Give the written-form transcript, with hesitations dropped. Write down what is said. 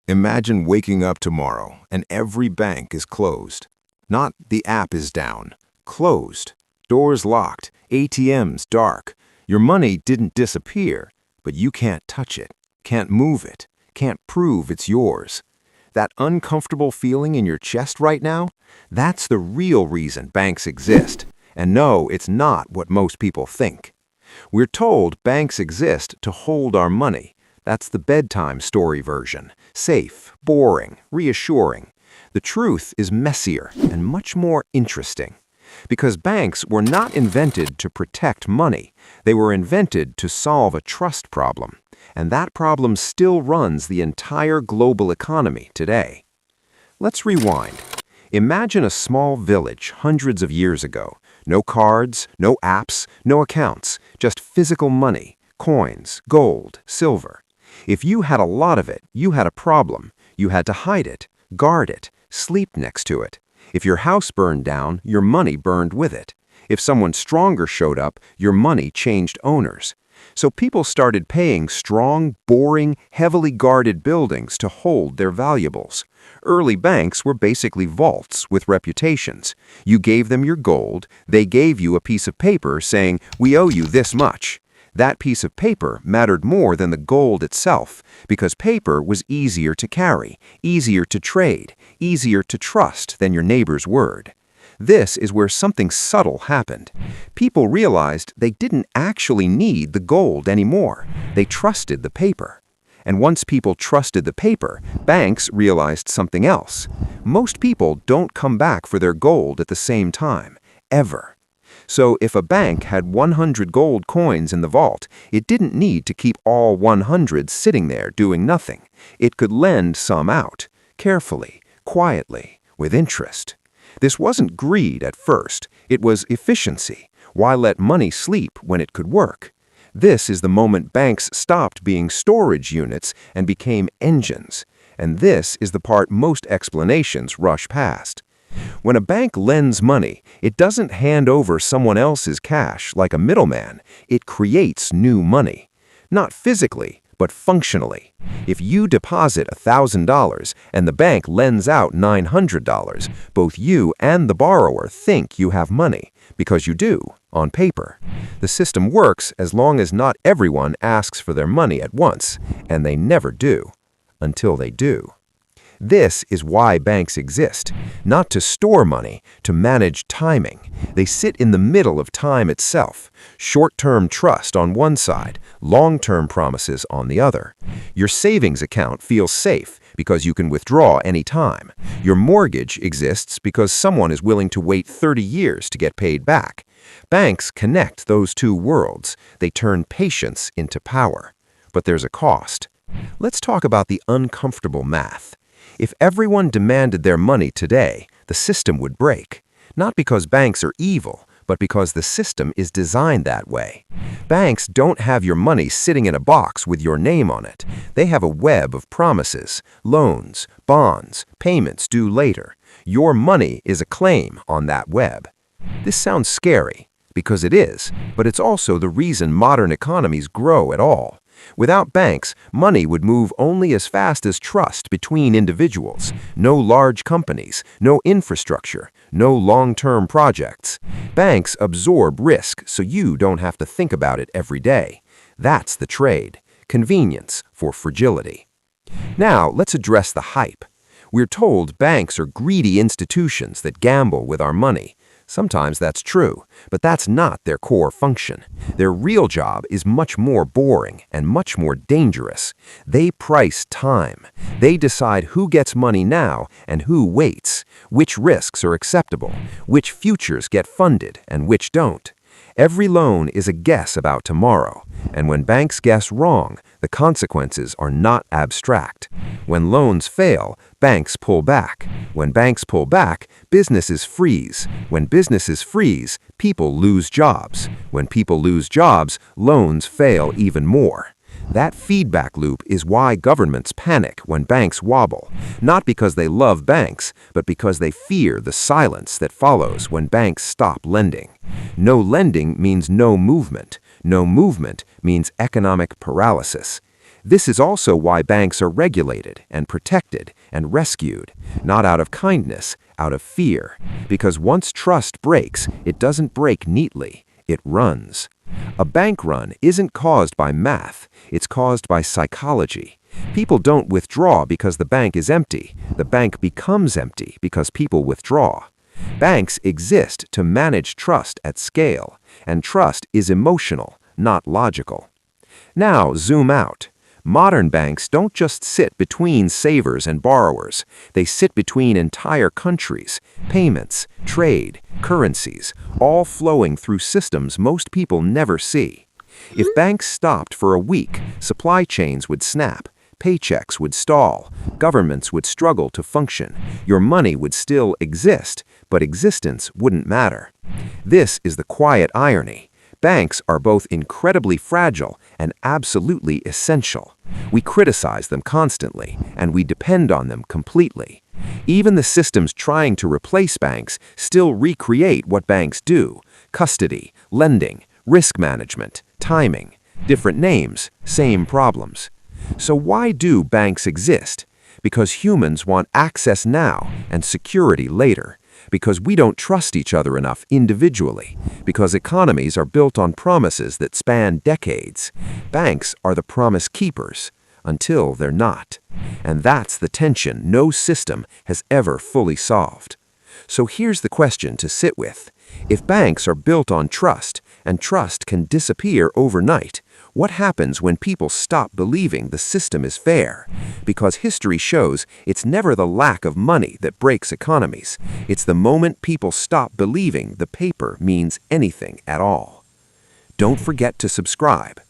Imagine waking up tomorrow and every bank is closed. Not the app is down, closed. Doors locked, ATMs dark. Your money didn't disappear, but you can't touch it, can't move it, can't prove it's yours. That uncomfortable feeling in your chest right now, that's the real reason banks exist. And no, it's not what most people think. We're told banks exist to hold our money. That's the bedtime story version. Safe, boring, reassuring. The truth is messier and much more interesting. Because banks were not invented to protect money. They were invented to solve a trust problem. And that problem still runs the entire global economy today. Let's rewind. Imagine a small village hundreds of years ago. No cards, no apps, no accounts, just physical money, coins, gold, silver. If you had a lot of it, you had a problem. You had to hide it, guard it, sleep next to it. If your house burned down, your money burned with it. If someone stronger showed up, your money changed owners. So people started paying strong, boring, heavily guarded buildings to hold their valuables. Early banks were basically vaults with reputations. You gave them your gold, they gave you a piece of paper saying, "We owe you this much." That piece of paper mattered more than the gold itself, because paper was easier to carry, easier to trade, easier to trust than your neighbor's word. This is where something subtle happened. People realized they didn't actually need the gold anymore. They trusted the paper. And once people trusted the paper, banks realized something else. Most people don't come back for their gold at the same time, ever. So if a bank had 100 gold coins in the vault, it didn't need to keep all 100 sitting there doing nothing. It could lend some out, carefully, quietly, with interest. This wasn't greed at first, it was efficiency. Why let money sleep when it could work? This is the moment banks stopped being storage units and became engines. And this is the part most explanations rush past. When a bank lends money, it doesn't hand over someone else's cash like a middleman. It creates new money. Not physically, but functionally. If you deposit $1,000 and the bank lends out $900, both you and the borrower think you have money, because you do, on paper. The system works as long as not everyone asks for their money at once, and they never do, until they do. This is why banks exist, not to store money, to manage timing. They sit in the middle of time itself, short-term trust on one side, long-term promises on the other. Your savings account feels safe because you can withdraw any time. Your mortgage exists because someone is willing to wait 30 years to get paid back. Banks connect those two worlds. They turn patience into power. But there's a cost. Let's talk about the uncomfortable math. If everyone demanded their money today, the system would break. Not because banks are evil, but because the system is designed that way. Banks don't have your money sitting in a box with your name on it. They have a web of promises, loans, bonds, payments due later. Your money is a claim on that web. This sounds scary, because it is, but it's also the reason modern economies grow at all. Without banks, money would move only as fast as trust between individuals. No large companies, no infrastructure, no long-term projects. Banks absorb risk so you don't have to think about it every day. That's the trade. Convenience for fragility. Now, let's address the hype. We're told banks are greedy institutions that gamble with our money. Sometimes that's true, but that's not their core function. Their real job is much more boring and much more dangerous. They price time. They decide who gets money now and who waits, which risks are acceptable, which futures get funded and which don't. Every loan is a guess about tomorrow, and when banks guess wrong, the consequences are not abstract. When loans fail, banks pull back. When banks pull back, businesses freeze. When businesses freeze, people lose jobs. When people lose jobs, loans fail even more. That feedback loop is why governments panic when banks wobble, not because they love banks, but because they fear the silence that follows when banks stop lending. No lending means no movement. No movement means economic paralysis. This is also why banks are regulated and protected and rescued, not out of kindness, out of fear. Because once trust breaks, it doesn't break neatly, it runs. A bank run isn't caused by math, it's caused by psychology. People don't withdraw because the bank is empty. The bank becomes empty because people withdraw. Banks exist to manage trust at scale, and trust is emotional, not logical. Now zoom out. Modern banks don't just sit between savers and borrowers. They sit between entire countries, payments, trade, currencies, all flowing through systems most people never see. If banks stopped for a week, supply chains would snap, paychecks would stall, governments would struggle to function. Your money would still exist, but existence wouldn't matter. This is the quiet irony. Banks are both incredibly fragile and absolutely essential. We criticize them constantly, and we depend on them completely. Even the systems trying to replace banks still recreate what banks do: custody, lending, risk management, timing. Different names, same problems. So why do banks exist? Because humans want access now and security later. Because we don't trust each other enough individually. Because economies are built on promises that span decades. Banks are the promise keepers, until they're not. And that's the tension no system has ever fully solved. So here's the question to sit with. If banks are built on trust, and trust can disappear overnight, what happens when people stop believing the system is fair? Because history shows it's never the lack of money that breaks economies. It's the moment people stop believing the paper means anything at all. Don't forget to subscribe.